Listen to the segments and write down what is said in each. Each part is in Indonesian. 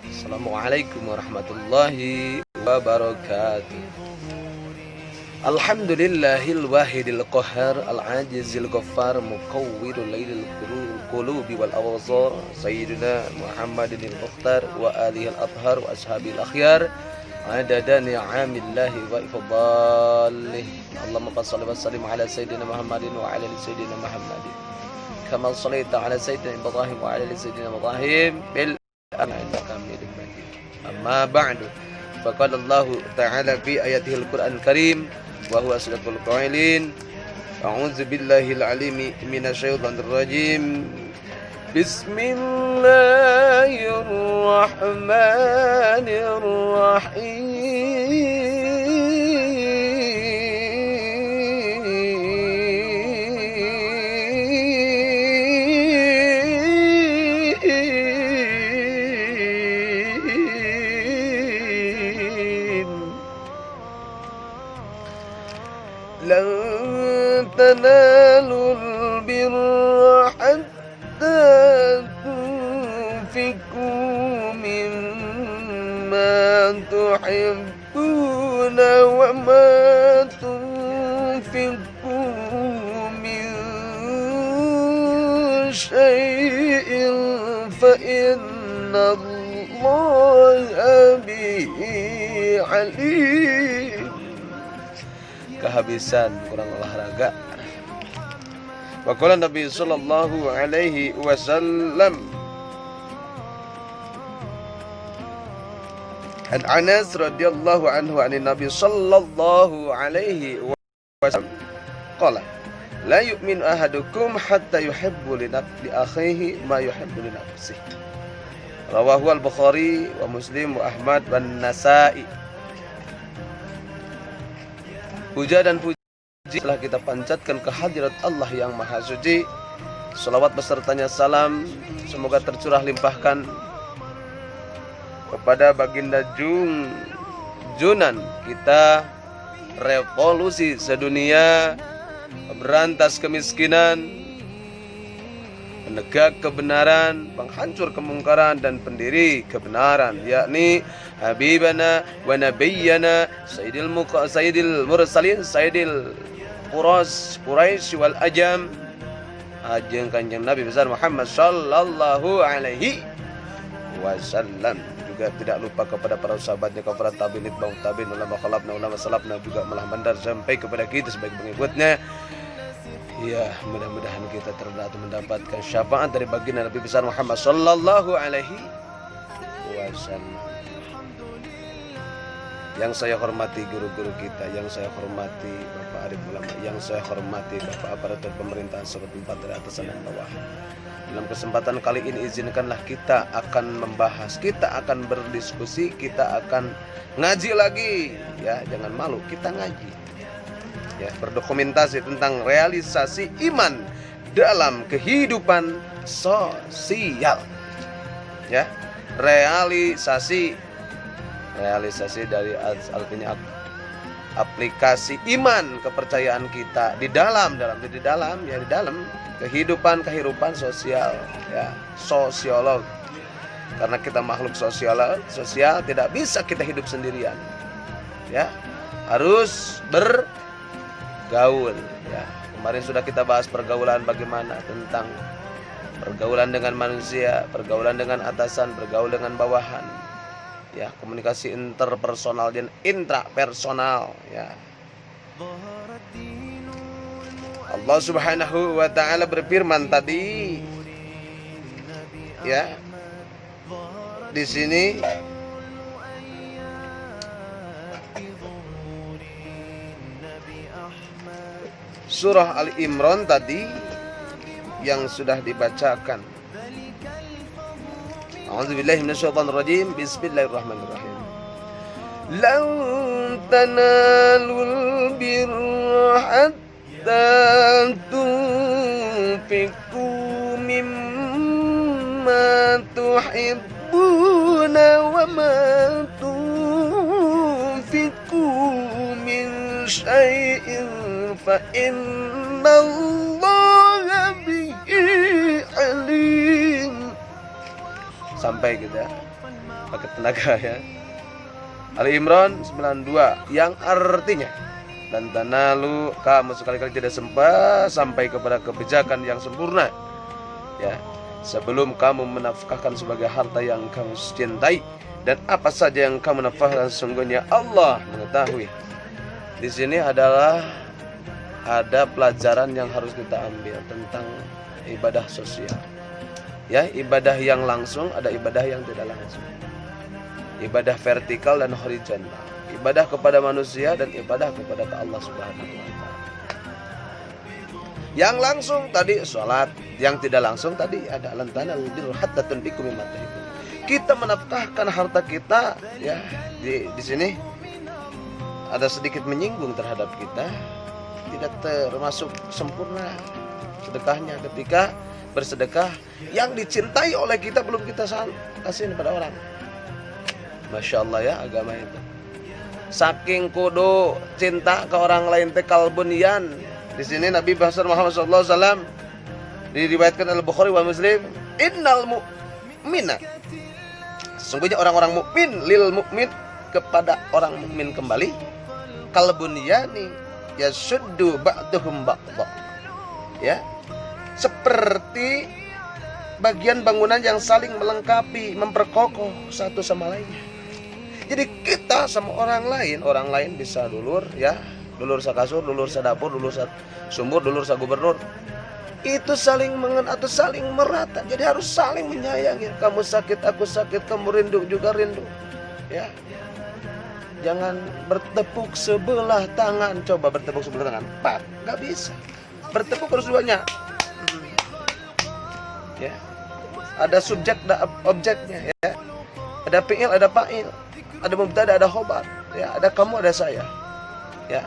Assalamualaikum warahmatullahi wabarakatuh. Alhamdulillahil wahidil qahhar al-ajizil ghaffar muqawwirul lailil qulubi wal awzar sayyidina Muhammadin al-mukhtar wa alihi al-athhar wa ashabil akhyar adada ni'amillahi wa ifdalih. Allahumma shalli wa sallim ala sayyidina Muhammadin wa ala ali sayyidina Muhammadin kama shallaita ala sayyidina Ibrahim wa ala ali sayyidina Ibrahim bil innaka Hamidum Majid. Amma ba'du. Faqala Allah ta'ala fi ayatihil Qur'an Karim wa huwa asdaqul qailin. A'udzu billahil alimi minasyaitonir rajim. Bismillahirrahmanirrahim. Lan tanalul birra hatta tunfiqu mimma tuhibbuna wa ma tunfiqu min syai'in fa inna Allaha bihi alim. Kehabisan kurang olahraga. Wa qala Nabi sallallahu alaihi wasallam an Anas radhiyallahu anhu anin Nabi sallallahu alaihi wasallam qala la yu'minu ahadukum hatta yuhibbu li akhihi ma yuhibbu li nafsihi. Rawahu al-Bukhari wa Muslim wa Ahmad wan Nasa'i. Puja dan puji telah kita panjatkan kehadirat Allah yang Maha Suci. Salawat besertanya salam semoga tercurah limpahkan kepada baginda junjunan kita, revolusi sedunia, berantas kemiskinan, penegak kebenaran, penghancur kemungkaran dan pendiri kebenaran, yakni Habibana wa Nabiyyana Sayyidil Mursalin Sayyidil Quraisy wal Ajam, ajeng kanjeng Nabi besar Muhammad sallallahu alaihi wasallam. Juga tidak lupa kepada para sahabatnya, kafarat tabi'in, bang tabi'in, ulama khalafna, ulama salafna, juga malah mandar sampai kepada kita sebagai pengikutnya. Ya, mudah-mudahan kita mendapatkan syafaat dari baginda Nabi besar Muhammad sallallahu alaihi wasallam. Yang saya hormati guru-guru kita, yang saya hormati Bapak Arif Ulama, yang saya hormati Bapak aparatur pemerintahan seluruh tempat dari atasan dan bawahan. Dalam kesempatan kali ini izinkanlah kita akan membahas, kita akan berdiskusi, kita akan ngaji lagi. Ya, jangan malu, kita ngaji. Ya, berdokumentasi tentang realisasi iman dalam kehidupan sosial. Ya, realisasi dari artinya aplikasi iman kepercayaan kita di dalam kehidupan sosial, ya, sosiolog. Karena kita makhluk sosial tidak bisa kita hidup sendirian. Ya, harus bergaul, ya. Kemarin sudah kita bahas pergaulan, bagaimana tentang pergaulan dengan manusia, pergaulan dengan atasan, pergaulan dengan bawahan. Ya, komunikasi interpersonal dan intrapersonal, ya. Allah Subhanahu wa taala berfirman tadi, ya, di sini surah Al-Imran tadi yang sudah dibacakan. A'udzubillahi minasyaitonir rajim. Bismillahirrahmanirrahim. Lan tanalul birra hatta tunfiqu mimma tuhibbuna wa ma tunfiqu min syai'in fa innallaha bihi alim. sampai gitu ya, pakai tenaga ya. Ali Imran 92 yang artinya, dan tanalu, kamu sekali-kali tidak sempat sampai kepada kebijakan yang sempurna ya, sebelum kamu menafkahkan sebagai harta yang kamu cintai, dan apa saja yang kamu nafkahkan sesungguhnya Allah mengetahui. Di sini adalah ada pelajaran yang harus kita ambil tentang ibadah sosial ya, ibadah yang langsung, ada ibadah yang tidak langsung, ibadah vertikal dan horizontal, ibadah kepada manusia dan ibadah kepada Allah Subhanahu wa Ta'ala. Yang langsung tadi sholat, yang tidak langsung tadi ada lantana albir hatta tunfiqu mimma tuhibbun. Kita menafkahkan harta kita ya, di sini ada sedikit menyinggung terhadap kita, tidak termasuk sempurna sedekahnya ketika bersedekah yang dicintai oleh kita belum kita kasih kepada orang. Masya Allah ya, agama itu saking kudu cinta ke orang lain teh kalbunian. Di sini Nabi Besar Muhammad SAW diriwayatkan Al-Bukhari wa Muslim, innal mu'mina, sesungguhnya orang-orang mukmin, lil mukmin, kepada orang mukmin kembali, kalbuniani yasuddu ba'duhum ba'dha ya, seperti bagian bangunan yang saling melengkapi, memperkokoh satu sama lainnya. Jadi kita sama orang lain bisa dulur ya, dulur sakasur, dulur sadapur, dulur sumur, dulur sagubernur. Itu saling atau saling merata. Jadi harus saling menyayangi. Kamu sakit, aku sakit, kamu rindu, juga rindu. Ya. Jangan bertepuk sebelah tangan. Coba bertepuk sebelah tangan. Pak, nggak bisa. Bertepuk harus duanya. Ya. Ada subjek, ada objeknya ya. Ada fi'il, ada fa'il. Ada mubtada, ada khobar, ya, ada kamu, ada saya. Ya.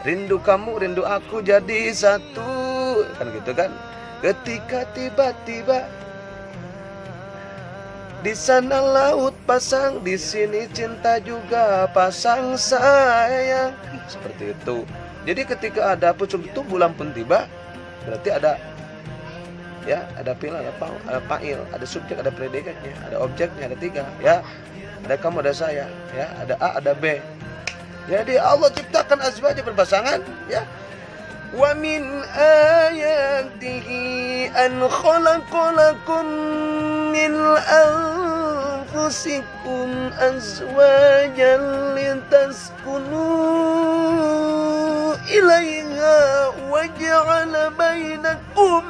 Rindu kamu, rindu aku jadi satu. Kan gitu kan? Ketika tiba-tiba di sana laut pasang, di sini cinta juga pasang sayang. Seperti itu. Jadi ketika ada pucuk itu bulan pun tiba, berarti ada ya, ada fi'il, ada fa'il, ada subjek, ada predikatnya, ada objeknya, ada tiga, ya. Ada kamu, ada saya, ya, ada A, ada B. Jadi Allah ciptakan azwaja berpasangan, ya. Wa min ayatihi an khalaqalakum min anfusikum azwajan litaskunu ilaiha wa ja'ala bainakum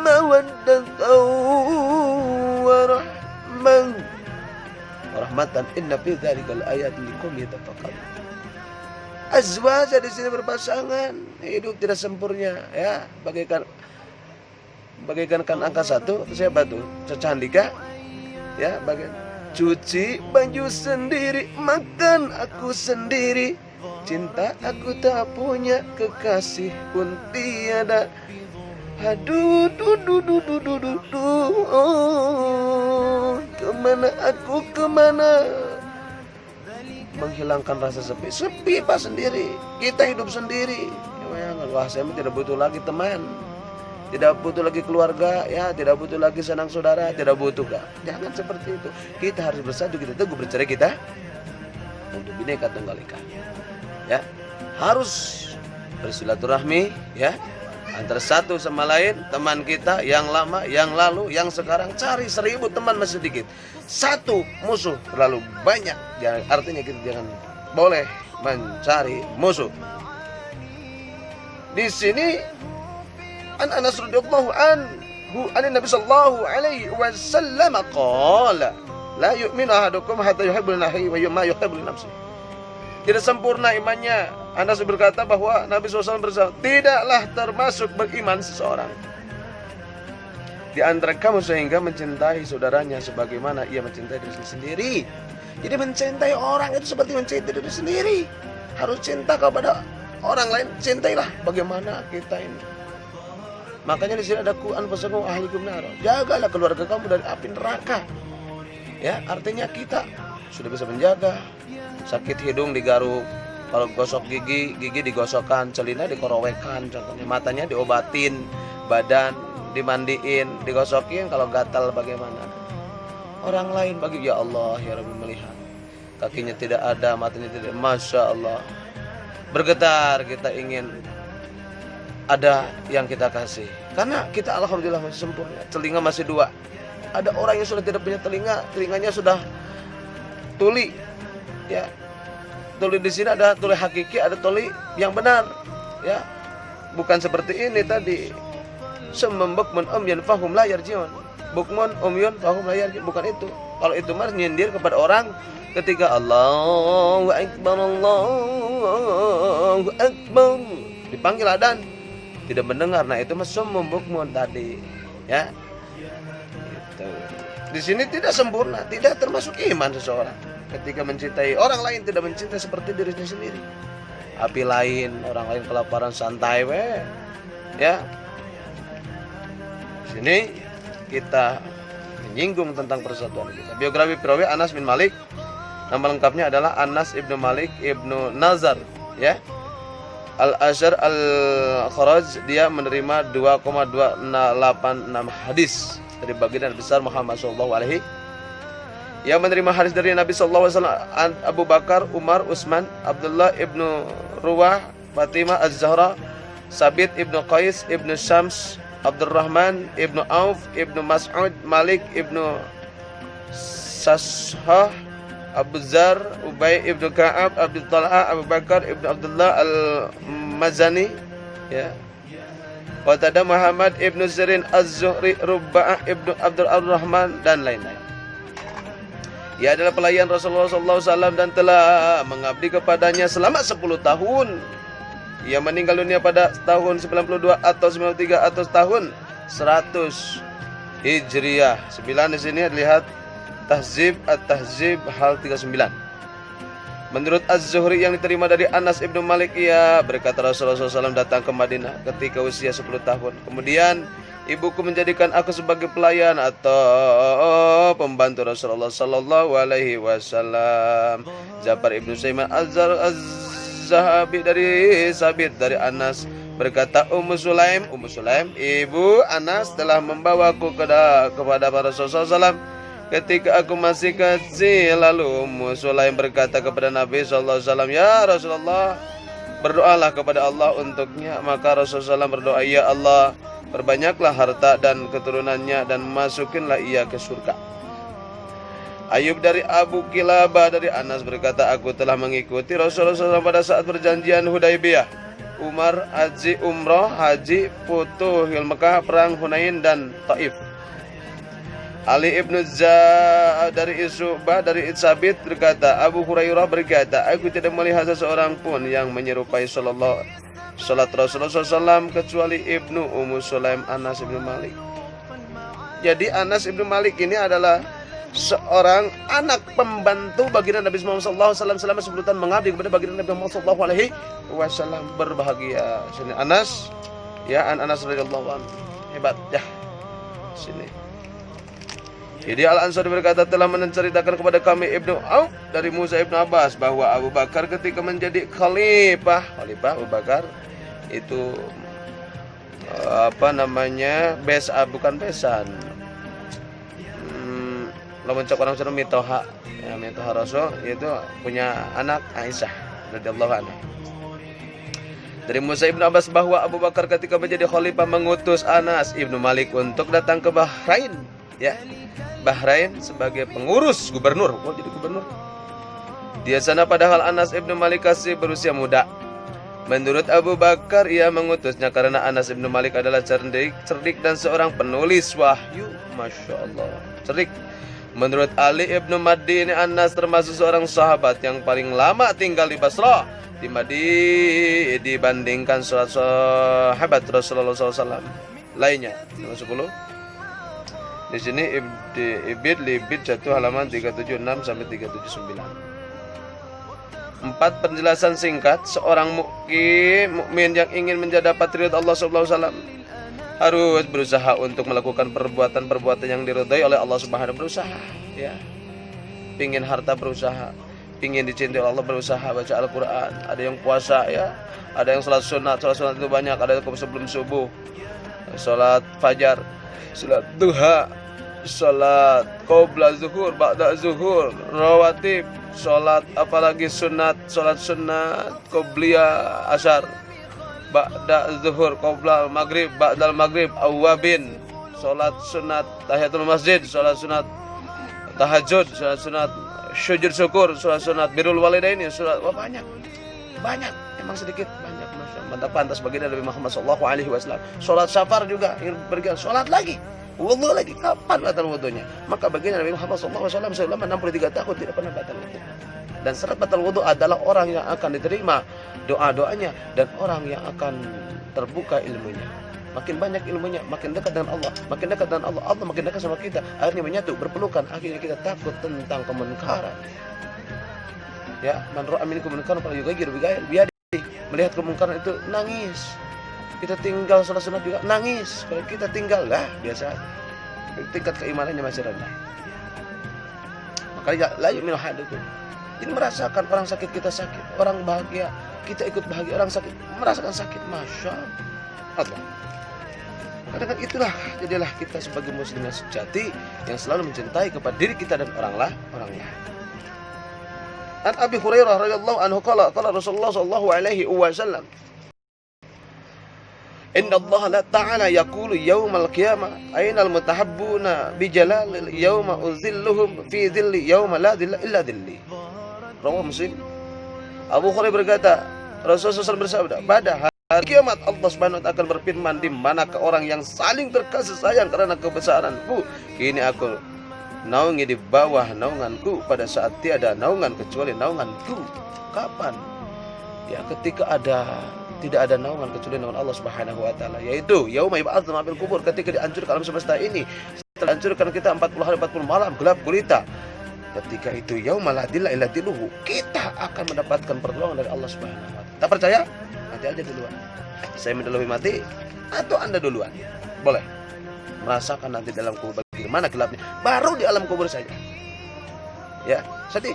mawaddatan wa rahmatan inna fi dzalikal ayatin liqaumin yatafakkarun. Azwaj di sini berpasangan, hidup tidak sempurna ya, bagaikan kan angka 1, siapa tuh? Caca Handika ya, bagian cuci baju sendiri, makan aku sendiri, cinta aku tak punya, kekasih pun tiada. Aduh, kemana aku, kemana? Menghilangkan rasa sepi Pak sendiri. Kita hidup sendiri. Wah, saya tidak butuh lagi teman, tidak butuh lagi keluarga, ya, tidak butuh lagi sanak saudara, tidak butuh Kak. Jangan seperti itu. Kita harus bersatu, kita teguh bercerai kita untuk Bhinneka Tunggal Ika. Ya, harus bersilaturahmi, ya. Antara satu sama lain, teman kita yang lama, yang lalu, yang sekarang. Cari 1000 teman masih sedikit, satu musuh terlalu banyak. Artinya kita jangan boleh mencari musuh. Di sini Anas radhiyallahu anhu an Nabi sallallahu alaihi wasallam qala la yu'minu ahadukum hatta yuhibbu lillahi wa ma yuhibbu li nafsihi. Tidak sempurna imannya. Anas berkata bahwa Nabi SAW bersabda, tidaklah termasuk beriman seseorang di antara kamu sehingga mencintai saudaranya sebagaimana ia mencintai diri sendiri. Jadi mencintai orang itu seperti mencintai diri sendiri. Harus cinta kepada orang lain, cintailah bagaimana kita ini. Makanya di sini ada Quran pesanku ahlikum nar. Jagalah keluarga kamu dari api neraka. Ya, artinya kita sudah bisa menjaga. Sakit hidung digaruk, kalau gosok gigi digosokkan, celina dikorowekan, contohnya matanya diobatin, badan dimandiin, digosokin, kalau gatal bagaimana. orang lain bagi ya Allah ya Rabbi melihat. Kakinya tidak ada, matanya tidak, Masya Allah. Bergetar kita ingin ada yang kita kasih. Karena kita alhamdulillah masih sempurna. Telinga masih 2. Ada orang yang sudah tidak punya telinga, telinganya sudah tuli. Ya. Tuli di sini ada tuli hakiki, ada tuli yang benar. Ya. Bukan seperti ini tadi. Summum bukmun umyun fahum la yarjiun. Bukmun umyun fahum la yarjiun. Bukan itu. Kalau itu mah nyindir kepada orang ketika Allahu Akbar, Allahu Akbar, dipanggil adzan tidak mendengar. Nah itu mah summum bukmun tadi, ya. Gitu. Di sini tidak sempurna, tidak termasuk iman seseorang ketika mencintai orang lain, tidak mencintai seperti dirinya sendiri. Api lain, orang lain kelaparan santai we, ya. Di sini kita menyinggung tentang persatuan kita. Biografi perawi Anas bin Malik. Nama lengkapnya adalah Anas ibnu Malik ibnu Nazar, ya. Al-Ashar Al-Kharaj, dia menerima 2,286 hadis dari baginda besar Muhammad SAW. Ia menerima hadis dari Nabi SAW, Abu Bakar, Umar, Utsman, Abdullah ibnu Ruwah, Fatimah Az-Zahra, Sabit ibnu Qais ibnu Syams, Abdurrahman ibnu Auf ibnu Mas'ud, Malik ibnu Sashah, Abu Zar, Ubay ibnu Ka'ab, Abdul Talha, Abu Bakar ibnu Abdullah Al-Mazani, ya. Qatada Muhammad ibnu Sirin Az-Zuhri, Rubba'ah ibnu Abdul Ar-Rahman, dan lain-lain. Ia adalah pelayan Rasulullah SAW dan telah mengabdi kepadanya selama 10 tahun. Ia meninggal dunia pada tahun 92 atau 93 atau tahun 100 Hijriah. 9 di sini lihat Tahzib At-Tahzib hal 39. Menurut Az-Zuhri yang diterima dari Anas ibnu Malik, ia berkata Rasulullah SAW datang ke Madinah ketika usia 10 tahun. Kemudian ibuku menjadikan aku sebagai pelayan atau pembantu Rasulullah Sallallahu Alaihi Wasallam. Ja'far ibnu Sulaiman Az-Zahabi dari Sabit dari Anas berkata, Ummu Sulaim, ibu Anas telah membawaku kepada Rasulullah SAW ketika aku masih kecil. Lalu Ummu Sulaim berkata kepada Nabi SAW, ya Rasulullah, berdoalah kepada Allah untuknya. Maka Rasulullah SAW berdoa, ya Allah, perbanyaklah harta dan keturunannya dan masukinlah ia ke surga. Ayub dari Abu Kilabah dari Anas berkata, aku telah mengikuti Rasulullah SAW pada saat perjanjian Hudaybiyah, Umar, Haji Umroh, Haji Futuhil Mekah, Perang Hunain, dan Taif. Ali ibnu dari Isubah dari Sabit berkata, Abu Hurairah berkata, aku tidak melihat seseorang pun yang menyerupai salat Rasulullah SAW kecuali ibnu Ummu Sulaim, Anas ibnu Malik. Jadi Anas ibnu Malik ini adalah seorang anak pembantu baginda Nabi Muhammad SAW selama 10 tahun mengabdi kepada baginda Nabi Muhammad SAW. Berbahagia. Sini Anas, ya, Anas radhiyallahu anhu. Hebat ya. Sini. Jadi Al-Ansari berkata, telah menceritakan kepada kami Ibnu Auf dari Musa Ibnu Abbas bahwa Abu Bakar ketika menjadi khalifah Abu Bakar itu bukan besan. Lamun cak orang sudah mitoha, ya, mitoha Rasul, yaitu punya anak Aisyah radhiyallahu anha. Dari Musa Ibnu Abbas bahwa Abu Bakar ketika menjadi khalifah mengutus Anas Ibnu Malik untuk datang ke Bahrain, ya. Bahrain sebagai pengurus gubernur. Jadi gubernur. Di sana padahal Anas ibnu Malik masih berusia muda. Menurut Abu Bakar, ia mengutusnya karena Anas ibnu Malik adalah cerdik dan seorang penulis wahyu. Masya Allah, cerdik. Menurut Ali ibnu Madini, Anas termasuk seorang sahabat yang paling lama tinggal di Basrah di Madinah dibandingkan sahabat Rasulullah SAW lainnya. Nomor 10. Di sini Libid 1 halaman 376 sampai 379. 4 penjelasan singkat. Seorang mukmin yang ingin mendapat ridha Allah SAW harus berusaha untuk melakukan perbuatan-perbuatan yang diridhai oleh Allah Subhanahu. Berusaha, ya. Pingin harta, berusaha. Pingin dicintai oleh Allah, berusaha baca Al-Quran. Ada yang puasa, ya. Ada yang salat sunat itu banyak. Ada yang sebelum subuh, salat fajar, salat duha, salat qabla zuhur, ba'da zuhur, rawatib, salat apalagi sunat, salat sunat qabliyah asar, ba'da zuhur, qabla maghrib, ba'da maghrib, awabin, salat sunat tahiyatul masjid, salat sunat tahajud, salat sunat sujud syukur, salat sunat birrul walidaini, salat banyak emang sedikit banyak masya pantas baginda Nabi Muhammad SAW. Salat safar juga pergi salat lagi, wudu lagi, kapan batal wudunya? Maka baginda Nabi Muhammad SAW selama 63 tahun tidak pernah batal wudu. Dan syarat batal wudu adalah orang yang akan diterima doa-doanya dan orang yang akan terbuka ilmunya. Makin banyak ilmunya, makin dekat dengan Allah, makin dekat dengan Allah, Allah makin dekat sama kita. Akhirnya menyatu, berpelukan, akhirnya kita takut tentang kemunkaran. Ya, man ra'a minkum munkaran falyughayyir biyadihi. Melihat kemungkaran itu nangis. Kita tinggal salat sunat juga nangis. Kalau kita tinggal lah biasa. Tingkat keimanannya masih rendah. Makanya la yu'minu ahadukum. Ini merasakan orang sakit kita sakit, orang bahagia kita ikut bahagia, orang sakit merasakan sakit, masya Allah. Karena itulah jadilah kita sebagai muslim yang sejati yang selalu mencintai kepada diri kita dan orang lain. An Abi Hurairah radhiyallahu anhu qala Rasulullah sallallahu alaihi wasallam, inna Allah la ta'ala yaqulu yaumal qiyamah ainal mutahabbuna bi jalalil yauma uzilluhum fi dhilli yauma la dhilla illa dhilli. Rawahu Muslim. Abu Hurairah berkata, Rasulullah SAW bersabda, pada hari kiamat Allah Subhanahu wa taala akan berfirman, di manakah orang yang saling berkasih sayang karena kebesaranku, kini aku naungi di bawah naunganku pada saat tiada naungan kecuali naunganku. Kapan? Ya, ketika tidak ada naungan kecuali naungan Allah Subhanahu wa taala, yaitu yauma yub'atsu fil kubur, ketika dihancurkan alam semesta ini, setelah hancurkan kita 40 hari 40 malam gelap gulita. Ketika itu yauma la dhilla illa dhilluhu, kita akan mendapatkan pertolongan dari Allah Subhanahu wa taala. Tak percaya? Mati aja duluan. Saya mendahului mati atau Anda duluan? Boleh. Merasakan nanti dalam kubur bagaimana gelapnya, baru di alam kubur saja. Ya, sedih.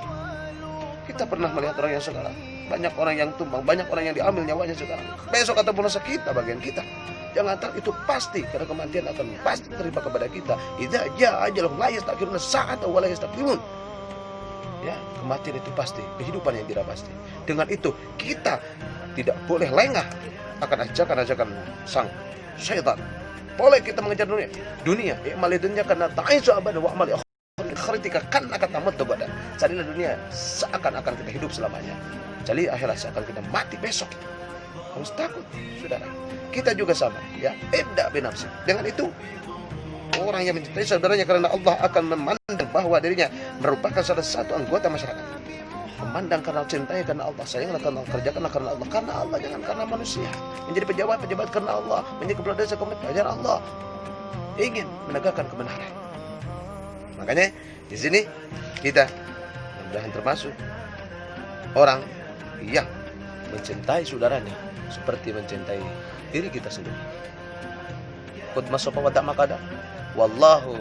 Kita pernah melihat orang yang sekarang, banyak orang yang tumbang, banyak orang yang diambil nyawanya sekarang. Besok ataupun lusa kita bagian kita. Jangan tak itu pasti, karena kematian akan pasti terima kepada kita. Idza jaa ajaluhum la yastakhiruna sa'atan wa la yastaqdimun. Ya, kematian itu pasti, kehidupan yang tidak pasti. Dengan itu kita tidak boleh lengah akan ajakan sang syaitan. Boleh kita mengejar dunia, i'mal dunya karena ta'isu abada wa amal akhiratika kan akan tamat badan. Carilah dunia seakan-akan kita hidup selamanya. Cari akhirat seakan kita mati besok. Harus takut, saudara. Kita juga sama, ya. Ibda binafsi. Dengan itu orang yang mencintai saudaranya karena Allah akan memandang bahwa dirinya merupakan salah satu anggota masyarakat. Memandang karena cintanya karena Allah, sayanglah karena Allah, kerjakanlah karena Allah, karena Allah, jangan karena manusia. Menjadi pejabat karena Allah, menjadi kepala desa karena Allah. Ingin menegakkan kebenaran. Makanya di sini kita mudah-mudahan termasuk orang yang mencintai saudaranya seperti mencintai diri kita sendiri. Qad masafa wa ta'maqada. Wallahu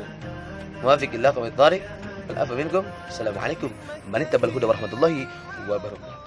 muwaffiq ila aqwamit thariq. Wal afa minkum. Assalamualaikum warahmatullahi wabarakatuh.